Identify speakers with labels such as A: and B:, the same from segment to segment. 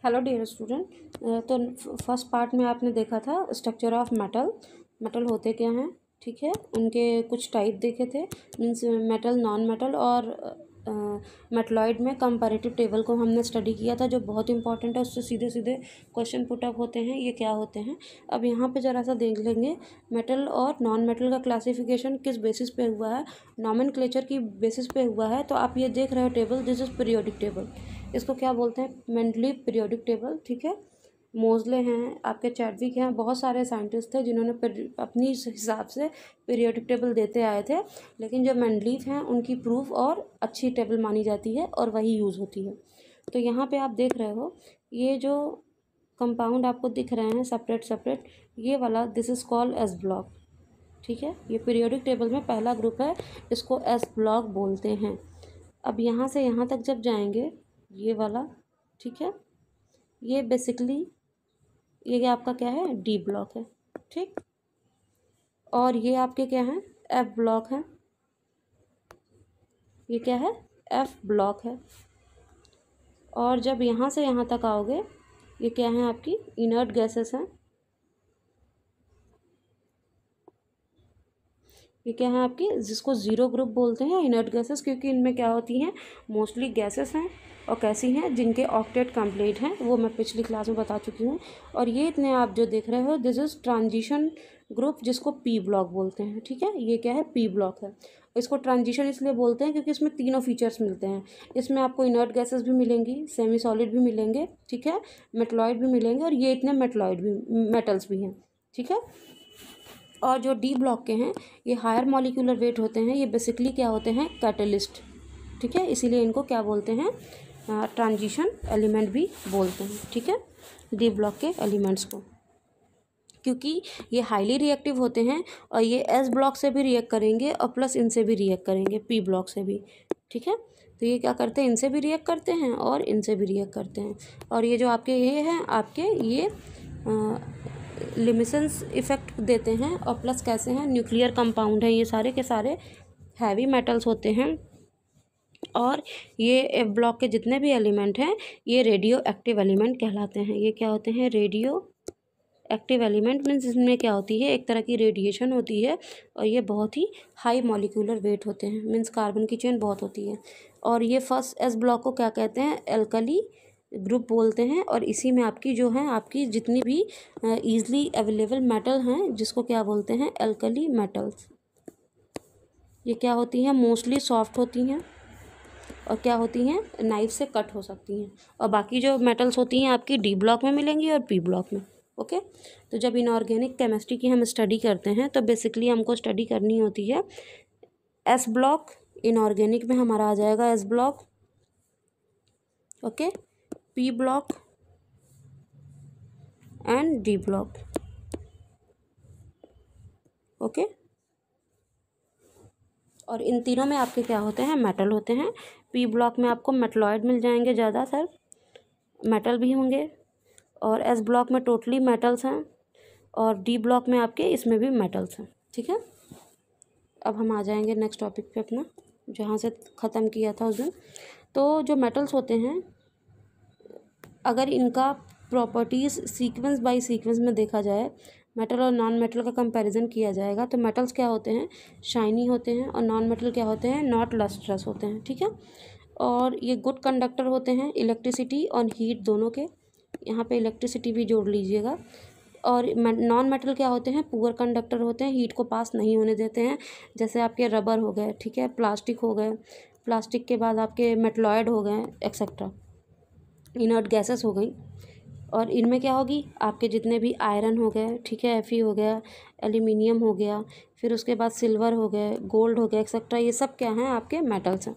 A: Hello dear student. तो first part में आपने देखा था स्ट्रक्चर ऑफ मेटल। मेटल होते क्या हैं, ठीक है, उनके कुछ टाइप देखे थे, मीन्स मेटल, नॉन मेटल और मेटलॉइड में कंपैरेटिव टेबल को हमने स्टडी किया था, जो बहुत इंपॉर्टेंट है। उससे सीधे सीधे क्वेश्चन पुट अप होते हैं, ये क्या होते हैं। अब यहाँ पे ज़रा सा देख लेंगे मेटल और नॉन मेटल का क्लासिफिकेशन किस बेसिस पे हुआ है, नॉमेनक्लेचर की बेसिस पे हुआ है। तो आप ये देख रहे हो table, this is periodic table. इसको क्या बोलते हैं, मेंडलीव पीरियोडिक टेबल, ठीक है। मोजले हैं, आपके चैडविक हैं, बहुत सारे साइंटिस्ट थे जिन्होंने अपनी हिसाब से पीरियोडिक टेबल देते आए थे, लेकिन जो मेंडलीव हैं उनकी प्रूफ और अच्छी टेबल मानी जाती है और वही यूज़ होती है। तो यहाँ पे आप देख रहे हो ये जो कंपाउंड आपको दिख रहे हैं सेपरेट सेपरेट, ये वाला this is called S block, ठीक है। ये पीरियोडिक टेबल में पहला ग्रुप है, इसको एस ब्लॉक बोलते हैं। अब यहाँ से यहाँ तक जब जाएंगे, ये वाला, ठीक है, ये बेसिकली ये आपका क्या है, डी ब्लॉक है, ठीक। और ये आपके क्या है, एफ ब्लॉक है। ये क्या है, एफ ब्लॉक है। और जब यहाँ से यहाँ तक आओगे, ये क्या है, आपकी इनर्ट गैसेस हैं। ये क्या है आपकी, जिसको ज़ीरो ग्रुप बोलते हैं, इनर्ट गैसेस, क्योंकि इनमें क्या होती हैं, मोस्टली गैसेस हैं और कैसी हैं, जिनके ऑक्टेट कंप्लीट हैं, वो मैं पिछली क्लास में बता चुकी हूँ। और ये इतने आप जो देख रहे हो, दिस इज़ ट्रांजिशन ग्रुप, जिसको पी ब्लॉक बोलते हैं, ठीक है। ये क्या है, पी ब्लॉक है। इसको ट्रांजिशन इसलिए बोलते हैं क्योंकि इसमें तीनों फीचर्स मिलते हैं। इसमें आपको इनर्ट गैसेस भी मिलेंगी, सेमी सॉलिड भी मिलेंगे, ठीक है, मेटलॉइड भी मिलेंगे, और ये इतने मेटलॉइड भी, मेटल्स भी हैं, ठीक है। और जो डी ब्लॉक के हैं, ये हायर मॉलिक्यूलर वेट होते हैं। ये बेसिकली क्या होते हैं, कैटलिस्ट, ठीक है, इसीलिए इनको क्या बोलते हैं, ट्रांजिशन एलिमेंट भी बोलते हैं, ठीक है, डी ब्लॉक के एलिमेंट्स को, क्योंकि ये हाईली रिएक्टिव होते हैं और ये एस ब्लॉक से भी रिएक्ट करेंगे और प्लस इनसे भी रिएक्ट करेंगे, पी ब्लॉक से भी, ठीक है। तो ये क्या करते हैं, इनसे भी रिएक्ट करते हैं और इनसे भी रिएक्ट करते हैं। और ये जो आपके ये हैं, आपके ये लिमिसेंस इफेक्ट देते हैं, और प्लस कैसे हैं, न्यूक्लियर कंपाउंड हैं, ये सारे के सारे हैवी मेटल्स होते हैं। और ये एफ ब्लॉक के जितने भी एलिमेंट हैं, ये रेडियो एक्टिव एलिमेंट कहलाते हैं। ये क्या होते हैं, रेडियो एक्टिव एलिमेंट, मीन्स इसमें क्या होती है, एक तरह की रेडिएशन होती है, और ये बहुत ही हाई मॉलिक्यूलर वेट होते हैं, मीन्स कार्बन की चेन बहुत होती है। और ये फर्स्ट एस ब्लॉक को क्या कहते हैं, एल्कली ग्रुप बोलते हैं। और इसी में आपकी जो है, आपकी जितनी भी ईजली अवेलेबल मेटल हैं, जिसको क्या बोलते हैं, एल्कली मेटल्स। ये क्या होती हैं, मोस्टली सॉफ्ट होती हैं और क्या होती हैं, नाइफ से कट हो सकती हैं। और बाकी जो मेटल्स होती हैं आपकी डी ब्लॉक में मिलेंगी और पी ब्लॉक में, ओके। तो जब इनऑर्गेनिक केमिस्ट्री की हम स्टडी करते हैं, तो बेसिकली हमको स्टडी करनी होती है एस ब्लॉक। इनऑर्गेनिक में हमारा आ जाएगा S block, okay, P block and D block, okay. और इन तीनों में आपके क्या होते हैं, मेटल होते हैं। पी ब्लॉक में आपको मेटलॉइड मिल जाएंगे, ज़्यादातर मेटल भी होंगे, और एस ब्लॉक में टोटली मेटल्स हैं, और डी ब्लॉक में आपके इसमें भी मेटल्स हैं, ठीक है। अब हम आ जाएंगे नेक्स्ट टॉपिक पे अपना, जहाँ से ख़त्म किया था उस दिन। तो जो मेटल्स होते हैं, अगर इनका प्रॉपर्टीज़ सीक्वेंस बाय सीक्वेंस में देखा जाए, मेटल और नॉन मेटल का कंपैरिजन किया जाएगा, तो मेटल्स क्या होते हैं, शाइनी होते हैं, और नॉन मेटल क्या होते हैं, नॉट लस्ट्रस होते हैं, ठीक है। और ये गुड कंडक्टर होते हैं इलेक्ट्रिसिटी और हीट दोनों के, यहाँ पे इलेक्ट्रिसिटी भी जोड़ लीजिएगा। और नॉन मेटल क्या होते हैं, पुअर कंडक्टर होते हैं, हीट को पास नहीं होने देते हैं, जैसे आपके रबर हो गए, ठीक है, प्लास्टिक हो गए, प्लास्टिक के बाद आपके मेटलॉयड हो गए, एक्सेट्रा, इनर्ट गैसेस हो गई। और इनमें क्या होगी, आपके जितने भी आयरन हो गए, ठीक है, एफी हो गया, एल्यूमिनियम हो गया, फिर उसके बाद सिल्वर हो गए, गोल्ड हो गया, एक्सेट्रा, ये सब क्या हैं, आपके मेटल्स हैं।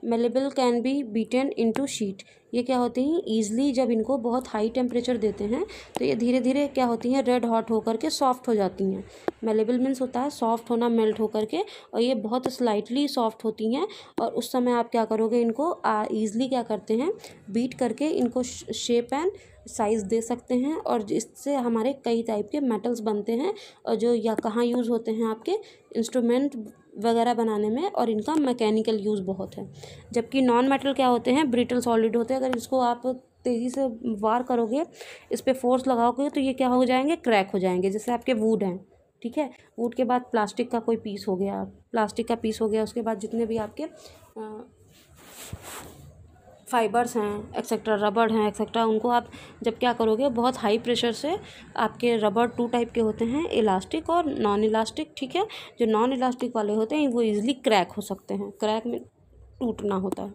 A: Malleable can be beaten into sheet, ये क्या होती हैं, ईजिली जब इनको बहुत हाई टेम्परेचर देते हैं, तो ये धीरे धीरे क्या होती हैं, रेड हॉट होकर के सॉफ्ट हो जाती हैं। मेलेबल मीन्स होता है सॉफ्ट होना, मेल्ट होकर के, और ये बहुत स्लाइटली सॉफ्ट होती हैं। और उस समय आप क्या करोगे, इनको ईजिली क्या करते हैं, बीट करके इनको शेप एंड साइज़ दे सकते हैं, और इससे हमारे कई टाइप के मेटल्स बनते हैं, और जो या कहाँ यूज़ होते हैं, आपके इंस्ट्रूमेंट वगैरह बनाने में, और इनका मैकेनिकल यूज़ बहुत है। जबकि नॉन मेटल क्या होते हैं, ब्रिटल सॉलिड होते हैं। अगर इसको आप तेज़ी से वार करोगे, इस पर फोर्स लगाओगे, तो ये क्या हो जाएंगे, क्रैक हो जाएंगे। जैसे आपके वुड हैं, ठीक है, वुड के बाद प्लास्टिक का कोई पीस हो गया, प्लास्टिक का पीस हो गया, उसके बाद जितने भी आपके फाइबर्स हैं एक्सेट्रा, रबड़ हैं एक्सेट्रा, उनको आप जब क्या करोगे, बहुत हाई प्रेशर से आपके रबड़ 2 टाइप के होते हैं, इलास्टिक और नॉन इलास्टिक, ठीक है। जो नॉन इलास्टिक वाले होते हैं वो इजीली क्रैक हो सकते हैं, क्रैक में टूटना होता है।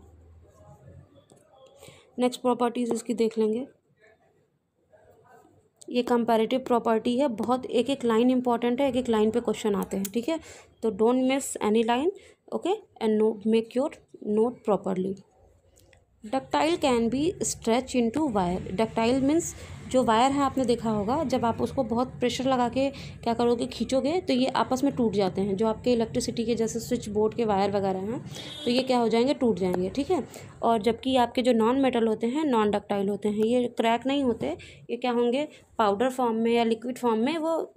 A: नेक्स्ट प्रॉपर्टीज़ इसकी देख लेंगे। ये कंपैरेटिव प्रॉपर्टी है, बहुत एक एक लाइन इंपॉर्टेंट है, एक एक लाइन पे क्वेश्चन आते हैं, ठीक है। तो don't miss any line, okay, and note, make your note properly. Ductile can be stretch into wire. Ductile means जो वायर है, आपने देखा होगा, जब आप उसको बहुत प्रेशर लगा के क्या करोगे, खींचोगे, तो ये आपस में टूट जाते हैं। जो आपके इलेक्ट्रिसिटी के जैसे स्विच बोर्ड के वायर वगैरह हैं, तो ये क्या हो जाएंगे, टूट जाएंगे, ठीक है। और जबकि आपके जो नॉन मेटल होते हैं, नॉन डक्टाइल होते हैं, ये क्रैक नहीं होते, ये क्या होंगे, पाउडर फॉर्म में या लिक्विड फॉर्म में वो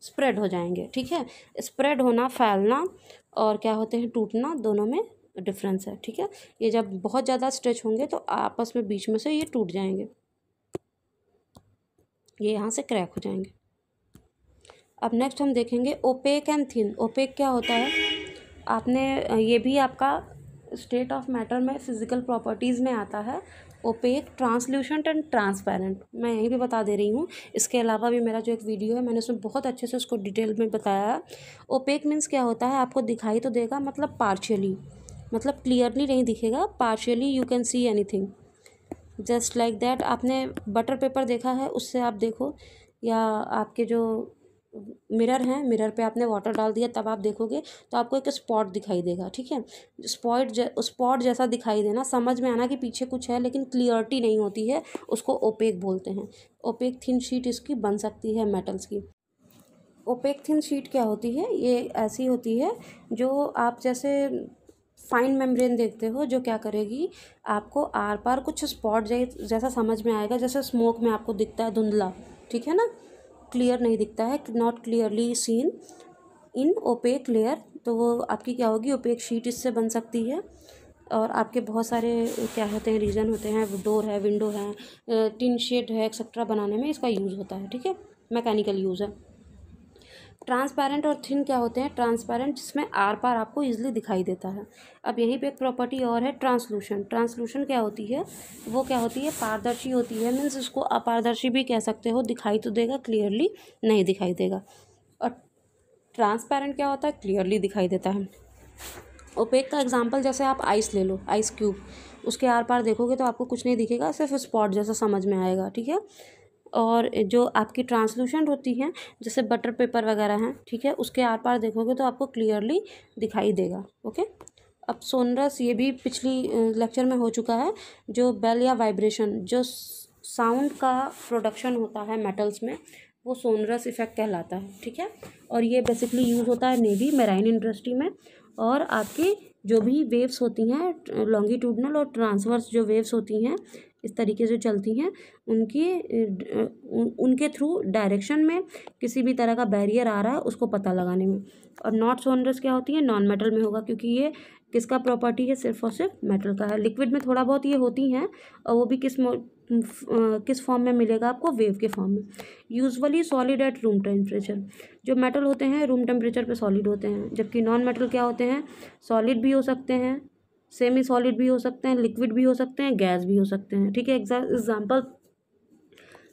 A: स्प्रेड हो जाएंगे, ठीक है। स्प्रेड होना, फैलना, और क्या होते हैं, टूटना, दोनों में डिफरेंस है, ठीक है। ये जब बहुत ज़्यादा स्ट्रेच होंगे तो आपस में बीच में से ये टूट जाएंगे, ये यहाँ से क्रैक हो जाएंगे। अब नेक्स्ट हम देखेंगे ओपेक एंड थिन। ओपेक क्या होता है, आपने ये भी आपका स्टेट ऑफ मैटर में फिजिकल प्रॉपर्टीज़ में आता है। ओपेक, ट्रांसल्यूसेंट एंड ट्रांसपेरेंट, मैं यहीं पे बता दे रही हूँ। इसके अलावा भी मेरा जो एक वीडियो है, मैंने उसमें बहुत अच्छे से उसको डिटेल में बताया है। ओपेक मीन्स क्या होता है, आपको दिखाई तो देगा, मतलब पार्शियली, मतलब क्लियरली नहीं दिखेगा, partially you can see anything, just like that. आपने बटर पेपर देखा है, उससे आप देखो, या आपके जो मिरर हैं, मिरर पे आपने वाटर डाल दिया, तब आप देखोगे तो आपको एक स्पॉट दिखाई देगा, ठीक है। स्पॉट जैसा दिखाई देना, समझ में आना कि पीछे कुछ है, लेकिन क्लियरिटी नहीं होती है, उसको ओपेक बोलते हैं। ओपेक थिन शीट इसकी बन सकती है मेटल्स की। ओपेक थिन शीट क्या होती है, ये ऐसी होती है जो आप जैसे फाइन मेम्ब्रेन देखते हो, जो क्या करेगी, आपको आर पार कुछ स्पॉट जैसा समझ में आएगा, जैसे स्मोक में आपको दिखता है धुंधला, ठीक है ना, क्लियर नहीं दिखता है, not clearly seen in opaque layer. तो वो आपकी क्या होगी, ओपेक शीट इससे बन सकती है। और आपके बहुत सारे क्या होते हैं, रीजन होते हैं, डोर है, विंडो है, टिन शेड है, एक्सेट्रा बनाने में इसका यूज़ होता है, ठीक है, मैकेनिकल यूज़ है। ट्रांसपेरेंट और थिन क्या होते हैं, ट्रांसपेरेंट जिसमें आर पार आपको इजीली दिखाई देता है। अब यहीं पे एक प्रॉपर्टी और है, ट्रांसलूशन। ट्रांसलूशन क्या होती है, वो क्या होती है, पारदर्शी होती है, मीन्स इसको अपारदर्शी भी कह सकते हो, दिखाई तो देगा, क्लियरली नहीं दिखाई देगा। और ट्रांसपेरेंट क्या होता है, क्लियरली दिखाई देता है। ओपेक का एग्जांपल जैसे आप आइस ले लो, आइस क्यूब, उसके आर पार देखोगे तो आपको कुछ नहीं दिखेगा, सिर्फ स्पॉट जैसा समझ में आएगा, ठीक है। और जो आपकी ट्रांसलूसेंट होती हैं, जैसे बटर पेपर वगैरह हैं, ठीक है, उसके आर पार देखोगे तो आपको क्लियरली दिखाई देगा, ओके। अब सोनरस, ये भी पिछली लेक्चर में हो चुका है, जो बेल या वाइब्रेशन, जो साउंड का प्रोडक्शन होता है मेटल्स में, वो सोनरस इफेक्ट कहलाता है, ठीक है। और ये बेसिकली यूज़ होता है नेवी, मैराइन इंडस्ट्री में। और आपकी जो भी वेव्स होती हैं, लॉन्गिट्यूडनल और ट्रांसवर्स जो वेव्स होती हैं, इस तरीके से चलती हैं, उनके थ्रू डायरेक्शन में किसी भी तरह का बैरियर आ रहा है उसको पता लगाने में। और नॉट सोनरस क्या होती है, नॉन मेटल में होगा, क्योंकि ये किसका प्रॉपर्टी है, सिर्फ और सिर्फ मेटल का है। लिक्विड में थोड़ा बहुत ये होती हैं, और वो भी किस फॉर्म में मिलेगा आपको, वेव के फॉर्म में। Usually solid at room temperature. जो मेटल होते हैं रूम टेम्परेचर पे सॉलिड होते हैं, जबकि नॉन मेटल क्या होते हैं, सॉलिड भी हो सकते हैं, सेमी सॉलिड भी हो सकते हैं, लिक्विड भी हो सकते हैं, गैस भी हो सकते हैं, ठीक है। एग्जाम्पल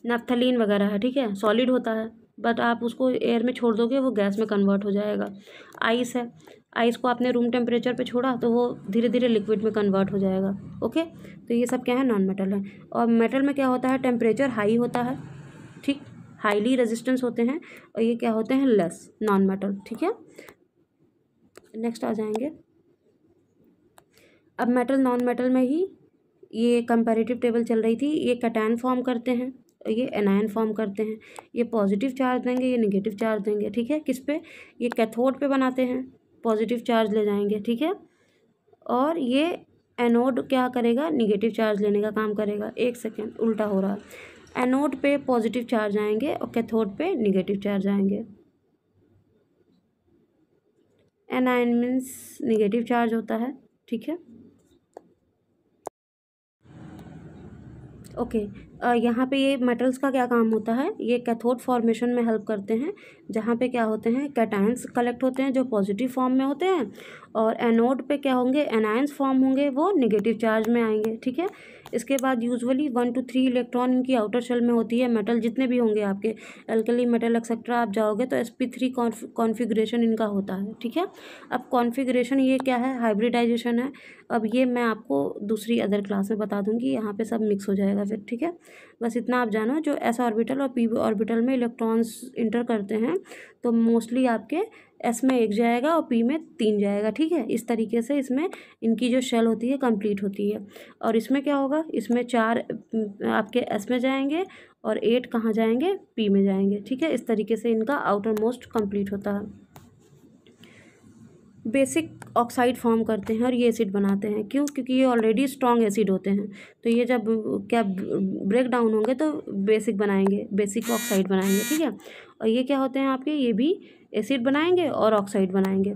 A: नैफ्थलीन वगैरह है, ठीक है, सॉलिड होता है, बट आप उसको एयर में छोड़ दोगे वो गैस में कन्वर्ट हो जाएगा। आइस है, आइस को आपने रूम टेम्परेचर पे छोड़ा तो वो धीरे धीरे लिक्विड में कन्वर्ट हो जाएगा, ओके। तो ये सब क्या है, नॉन मेटल है। और मेटल में क्या होता है, टेम्परेचर हाई होता है, ठीक, हाईली रेजिस्टेंस होते हैं, और ये क्या होते हैं, लेस, नॉन मेटल, ठीक है। नेक्स्ट आ जाएंगे। अब मेटल नॉन मेटल में ही ये कंपैरेटिव टेबल चल रही थी, ये कैटायन फॉर्म करते हैं, ये एनायन फॉर्म करते हैं, ये पॉजिटिव चार्ज देंगे, ये नेगेटिव चार्ज देंगे, ठीक है। किस पे, ये कैथोड पे बनाते हैं, पॉजिटिव चार्ज ले जाएंगे, ठीक है। और ये एनोड क्या करेगा, निगेटिव चार्ज लेने का काम करेगा। एक सेकेंड, उल्टा हो रहा है, एनोड पे पॉजिटिव चार्ज आएंगे और कैथोड पे निगेटिव चार्ज आएंगे। एनायन मीन्स नेगेटिव चार्ज होता है, ठीक है। ओके, यहाँ पे ये मेटल्स का क्या काम होता है, ये कैथोड फॉर्मेशन में हेल्प करते हैं, जहाँ पे क्या होते हैं, कैटायंस कलेक्ट होते हैं जो पॉजिटिव फॉर्म में होते हैं, और एनोड पे क्या होंगे, एनायंस फॉर्म होंगे, वो नेगेटिव चार्ज में आएंगे, ठीक है। इसके बाद यूजुअली 1 to 3 इलेक्ट्रॉन इनकी आउटर शेल में होती है। मेटल जितने भी होंगे आपके एल्कली मेटल एक्सेट्रा आप जाओगे तो sp3 कॉन्फ़िगरेशन इनका होता है, ठीक है। अब कॉन्फ़िगरेशन ये क्या है, हाइब्रिडाइजेशन है। अब ये मैं आपको दूसरी अदर क्लास में बता दूंगी, यहाँ पे सब मिक्स हो जाएगा फिर, ठीक है। बस इतना आप जानो, जो s ऑर्बिटल और p ऑर्बिटल में इलेक्ट्रॉन्स इंटर करते हैं तो मोस्टली आपके s में 1 जाएगा और p में 3 जाएगा, ठीक है। इस तरीके से इसमें इनकी जो शेल होती है कंप्लीट होती है। और इसमें क्या होगा, इसमें 4 आपके s में जाएंगे और 8 कहाँ जाएंगे, p में जाएंगे, ठीक है। इस तरीके से इनका आउटर मोस्ट कंप्लीट होता है। बेसिक ऑक्साइड फॉर्म करते हैं और ये एसिड बनाते हैं, क्यों, क्योंकि ये ऑलरेडी स्ट्रॉन्ग एसिड होते हैं, तो ये जब क्या ब्रेक डाउन होंगे तो बेसिक बनाएंगे, बेसिक ऑक्साइड बनाएंगे, ठीक है। और ये क्या होते हैं आपके, ये भी एसिड बनाएंगे और ऑक्साइड बनाएंगे।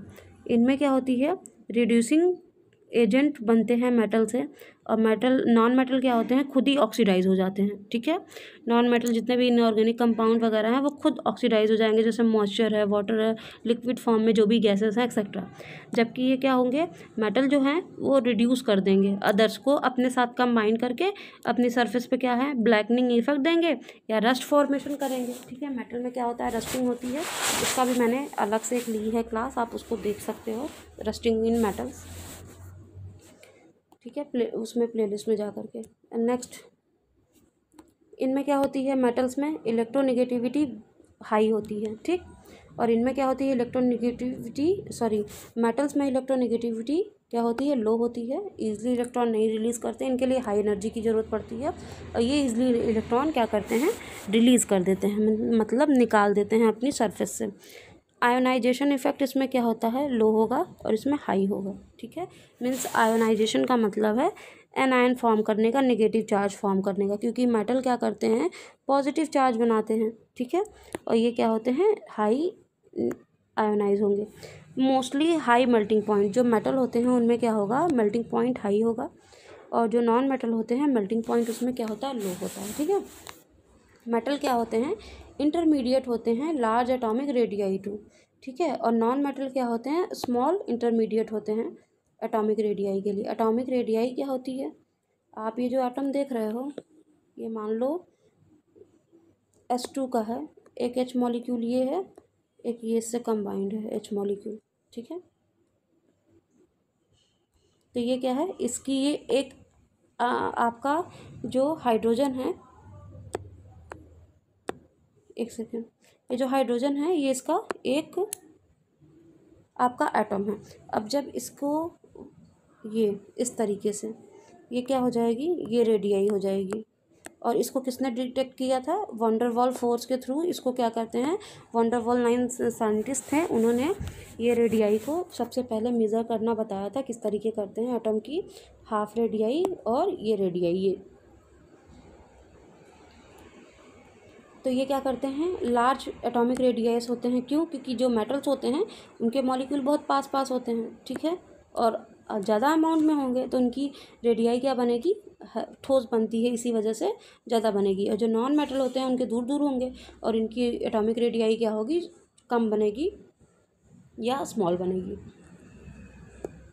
A: इनमें क्या होती है, रिड्यूसिंग एजेंट बनते हैं मेटल से, और मेटल नॉन मेटल क्या होते हैं, खुद ही ऑक्सीडाइज हो जाते हैं, ठीक है। नॉन मेटल जितने भी इनऑर्गेनिक कंपाउंड वगैरह हैं वो खुद ऑक्सीडाइज हो जाएंगे, जैसे मॉइस्चर है, वाटर है, लिक्विड फॉर्म में जो भी गैसेस हैं एक्सेट्रा। जबकि ये क्या होंगे, मेटल जो हैं वो रिड्यूस कर देंगे, अदर्स को अपने साथ कंबाइन करके अपनी सरफेस पे क्या है, ब्लैकनिंग इफेक्ट देंगे या रस्ट फॉर्मेशन करेंगे, ठीक है। मेटल में क्या होता है, रस्टिंग होती है, उसका भी मैंने अलग से एक ली है क्लास, आप उसको देख सकते हो, रस्टिंग इन मेटल्स, ठीक है, उसमें प्लेलिस्ट में जा करके। नेक्स्ट, इनमें क्या होती है, मेटल्स में इलेक्ट्रोनेगेटिविटी हाई होती है, ठीक। और इनमें क्या होती है, मेटल्स में इलेक्ट्रोनेगेटिविटी क्या होती है, लो होती है, ईजिली इलेक्ट्रॉन नहीं रिलीज़ करते, इनके लिए हाई एनर्जी की ज़रूरत पड़ती है, और ये ईजिली इलेक्ट्रॉन क्या करते हैं, रिलीज़ कर देते हैं, मतलब निकाल देते हैं अपनी सरफेस से। आयोनाइजेशन इफेक्ट इसमें क्या होता है, लो होगा और इसमें हाई होगा, ठीक है। मीन्स आयोनाइजेशन का मतलब है एनायन फॉर्म करने का, नेगेटिव चार्ज फॉर्म करने का, क्योंकि मेटल क्या करते हैं, पॉजिटिव चार्ज बनाते हैं, ठीक है। और ये क्या होते हैं, हाई आयोनाइज होंगे। मोस्टली हाई मेल्टिंग पॉइंट, जो मेटल होते हैं उनमें क्या होगा, मेल्टिंग पॉइंट हाई होगा, और जो नॉन मेटल होते हैं मेल्टिंग पॉइंट उसमें क्या होता है, लो होता है, ठीक है। मेटल क्या होते हैं, इंटरमीडिएट होते हैं लार्ज एटॉमिक रेडियाई टू, ठीक है। और नॉन मेटल क्या होते हैं, स्मॉल इंटरमीडिएट होते हैं एटॉमिक रेडियाई के लिए। एटॉमिक रेडियाई क्या होती है, आप ये जो एटम देख रहे हो, ये मान लो S2 का है, एक H मॉलिक्यूल ये है, एक ये इससे कंबाइंड है H मॉलिक्यूल, ठीक है। तो ये क्या है, इसकी ये एक आपका जो हाइड्रोजन है, एक सेकेंड, ये जो हाइड्रोजन है ये इसका एक आपका एटम है। अब जब इसको ये इस तरीके से ये क्या हो जाएगी, ये रेडियाई हो जाएगी, और इसको किसने डिटेक्ट किया था, वंडरवॉल फोर्स के थ्रू। इसको क्या करते हैं, वंडरवॉल 9 साइंटिस्ट थे, उन्होंने ये रेडियाई को सबसे पहले मेज़र करना बताया था, किस तरीके करते हैं एटम की हाफ रेडियाई और ये रेडियाई, ये तो ये क्या करते हैं, लार्ज एटॉमिक रेडियस होते हैं, क्यों, क्योंकि जो मेटल्स होते हैं उनके मॉलिक्यूल बहुत पास पास होते हैं, ठीक है, और ज़्यादा अमाउंट में होंगे तो उनकी रेडियाई क्या बनेगी, ठोस बनती है, इसी वजह से ज़्यादा बनेगी। और जो नॉन मेटल होते हैं उनके दूर दूर होंगे और इनकी एटॉमिक रेडियाई क्या होगी, कम बनेगी या स्मॉल बनेगी।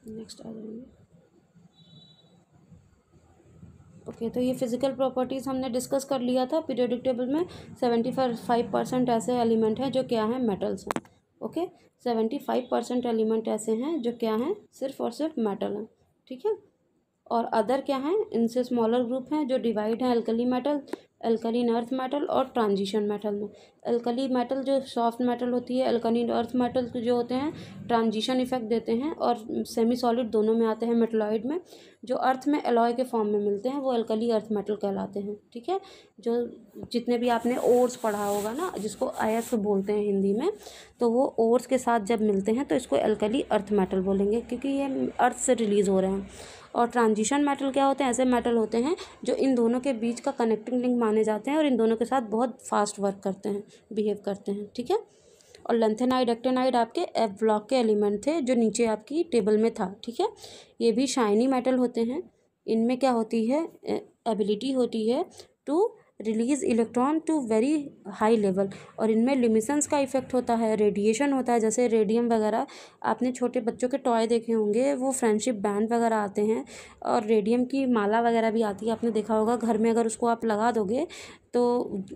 A: नेक्स्ट आ जाएंगे। ओके, तो ये फिजिकल प्रॉपर्टीज़ हमने डिस्कस कर लिया था। पीरियोडिक टेबल में 75% ऐसे एलिमेंट हैं जो क्या हैं, मेटल्स हैं। ओके, 75% एलिमेंट ऐसे हैं जो क्या हैं, सिर्फ और सिर्फ मेटल हैं, ठीक है। और अदर क्या हैं, इनसे स्मॉलर ग्रुप हैं जो डिवाइड हैं alkali metal, alkaline earth metal और ट्रांजिशन मेटल में। एल्कली मेटल जो सॉफ्ट मेटल होती है, एल्कलीन अर्थ मेटल जो होते हैं ट्रांजिशन इफेक्ट देते हैं और सेमी सॉलिड दोनों में आते हैं मेटलॉइड में। जो अर्थ में एलॉय के फॉर्म में मिलते हैं वो एल्कली अर्थ मेटल कहलाते हैं, ठीक है। जो जितने भी आपने ओर्स पढ़ा होगा ना, जिसको आयस बोलते हैं हिंदी में, तो वो ओर्स के साथ जब मिलते हैं तो इसको एल्कली अर्थ मेटल बोलेंगे, क्योंकि ये अर्थ से रिलीज़ हो रहे हैं। और ट्रांजिशन मेटल क्या होते हैं, ऐसे मेटल होते हैं जो इन दोनों के बीच का कनेक्टिंग लिंक माने जाते हैं और इन दोनों के साथ बहुत फास्ट वर्क करते हैं, बिहेव करते हैं, ठीक है। और लेंथेनाइड एक्टेनाइड आपके एफ ब्लॉक के एलिमेंट थे जो नीचे आपकी टेबल में था, ठीक है। ये भी शाइनी मेटल होते हैं। इनमें क्या होती है, एबिलिटी होती है to release electron to very high level, और इनमें लिमिशंस का इफेक्ट होता है, रेडिएशन होता है, जैसे रेडियम वगैरह। आपने छोटे बच्चों के टॉय देखे होंगे, वो फ्रेंडशिप बैंड वगैरह आते हैं, और रेडियम की माला वगैरह भी आती है, आपने देखा होगा घर में। अगर उसको आप लगा दोगे तो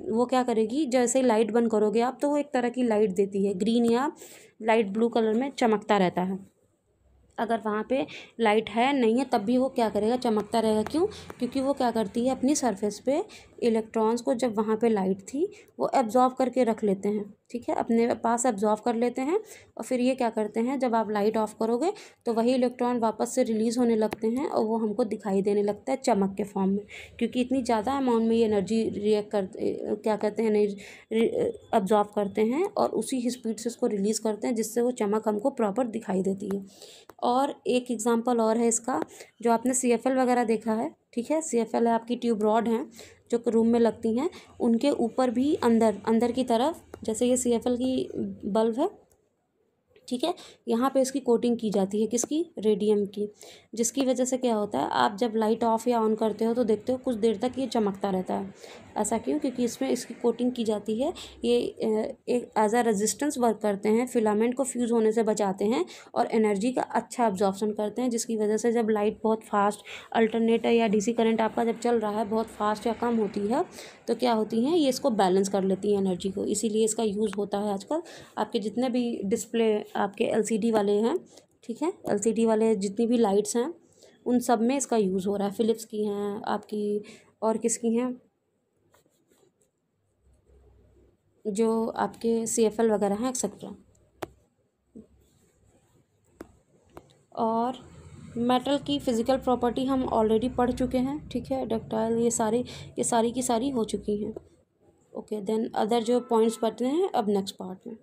A: वो क्या करेगी, जैसे ही लाइट बंद करोगे आप तो वो एक तरह की लाइट देती है, ग्रीन या लाइट ब्लू कलर में चमकता रहता है। अगर वहाँ पे लाइट है नहीं है तब भी वो क्या करेगा, चमकता रहेगा। क्यों? क्योंकि वो क्या करती है, अपनी सरफेस पे इलेक्ट्रॉन्स को, जब वहाँ पे लाइट थी वो एब्जॉर्व करके रख लेते हैं, ठीक है, अपने पास एब्जॉर्व कर लेते हैं। और फिर ये क्या करते हैं, जब आप लाइट ऑफ करोगे तो वही इलेक्ट्रॉन वापस से रिलीज़ होने लगते हैं और वो हमको दिखाई देने लगता है चमक के फॉर्म में, क्योंकि इतनी ज़्यादा अमाउंट में ये एनर्जी रिएक्ट कर क्या कहते हैं, एब्जॉर्व करते हैं और उसी ही स्पीड से उसको रिलीज़ करते हैं, जिससे वो चमक हमको प्रॉपर दिखाई देती है। और एक एग्जांपल और है इसका, जो आपने CFL वगैरह देखा है, ठीक है, CFL है आपकी ट्यूब रॉड हैं जो रूम में लगती हैं, उनके ऊपर भी अंदर की तरफ, जैसे ये CFL की बल्ब है, ठीक है, यहाँ पे इसकी कोटिंग की जाती है, किसकी, रेडियम की, जिसकी वजह से क्या होता है, आप जब लाइट ऑफ या ऑन करते हो तो देखते हो कुछ देर तक ये चमकता रहता है। ऐसा क्यों? क्योंकि इसमें इसकी कोटिंग की जाती है। ये एक एज अ रेजिस्टेंस वर्क करते हैं, फिलामेंट को फ्यूज़ होने से बचाते हैं और एनर्जी का अच्छा अब्जॉर्प्शन करते हैं, जिसकी वजह से जब लाइट बहुत फास्ट अल्टरनेटर या DC करंट आपका जब चल रहा है बहुत फास्ट या कम होती है तो क्या होती हैं, ये इसको बैलेंस कर लेती हैं एनर्जी को। इसीलिए इसका यूज़ होता है आजकल आपके जितने भी डिस्प्ले आपके LCD वाले हैं, ठीक है, LCD वाले जितनी भी लाइट्स हैं उन सब में इसका यूज़ हो रहा है। फिलिप्स की हैं आपकी, और किसकी हैं, जो आपके CFL वगैरह हैं एक्सेट्रा। और मेटल की फ़िज़िकल प्रॉपर्टी हम ऑलरेडी पढ़ चुके हैं, ठीक है, डक्टाइल, ये सारी की सारी हो चुकी हैं। ओके, देन अदर जो पॉइंट्स पढ़ते हैं अब नेक्स्ट पार्ट में।